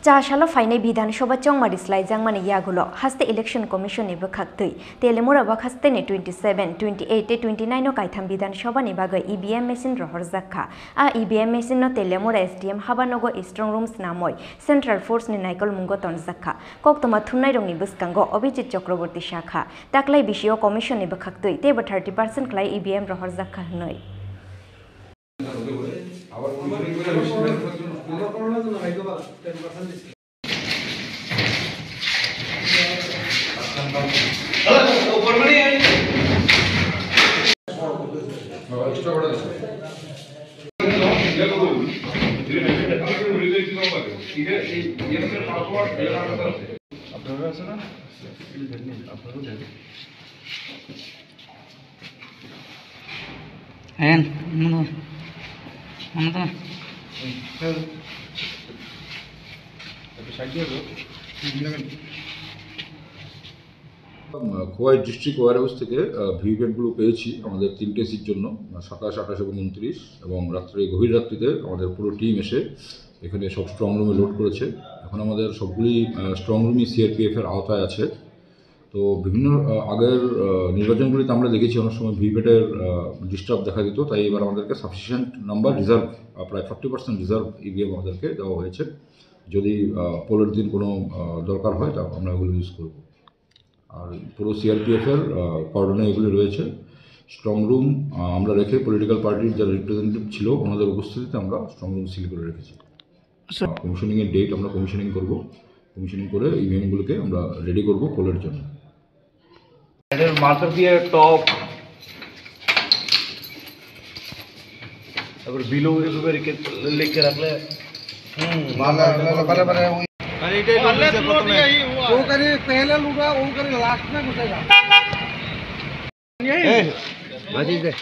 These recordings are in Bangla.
Chashala Fine Bidhan Shoba Chongmari Slajangmani Yagulo, Haste Election Commission bwkhaktwi, Telemura Bakhastene 27, 28, 29 Kaitam Bidhan Shoba Nibaga EVM machine Rohorjakha, EVM machine no Telemura SDM Habanogo Strong Rooms Namoy, Central Force ni Naikol Mungoton Zakha, Koktoma Tunai Rongi Buskango, Obijit Chokraborti Shakha, Taklai Bishio Commission bwkhaktwi, Teba 30% Klai EVM Rohorjakha Noi. Khowai district warehouse থেকে ভিভিপ্যাটগুলো পেয়েছি আমাদের 3টে সিট জন্য 27, 28 এবং 29 এবং রাত্রে গভীর রাত্রিতে আমাদের পুরো টিম এসে এখানে সব স্ট্রং রুমে লোড করেছে। এখন আমাদের সবগুলি স্ট্রং রুমই সিআরপিএফ এর আওতায় আছে। তো বিভিন্ন আগের নির্বাচনগুলিতে আমরা দেখেছি অনেক সময় ভিভিপ্যাটের ডিস্টার্ব দেখা দিত, তাই এবার আমাদেরকে সাফিসিয়েন্ট নাম্বার রিজার্ভ প্রায় 40% রিজার্ভ ইভিএম আমাদেরকে দেওয়া হয়েছে। যদি পোলের দিন কোনো দরকার হয় তা আমরা ওগুলো ইউজ করব। আর পুরো সিআরপিএফের কর্ডনে এগুলি রয়েছে। স্ট্রং রুম আমরা রেখে পলিটিক্যাল পার্টির যারা রিপ্রেজেন্টেটিভ ছিল ওনাদের উপস্থিতিতে আমরা স্ট্রং রুম সিল করে রেখেছি। কমিশনিংয়ের ডেট আমরা কমিশনিং করব, কমিশনিং করে ইভিএমগুলোকে আমরা রেডি করব পোলের জন্য। মার্কার দিয়ে টপ তারপর বিলো এভাবে লিখে রাখলে वो करे पहले लूगा वो करे लास्ट में घुसेगा माचिस दे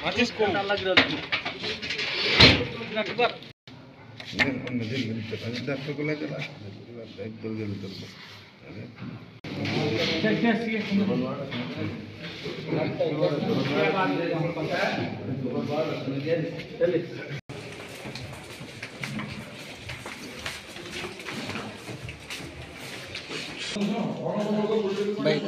माचिस को लग रहा है baik,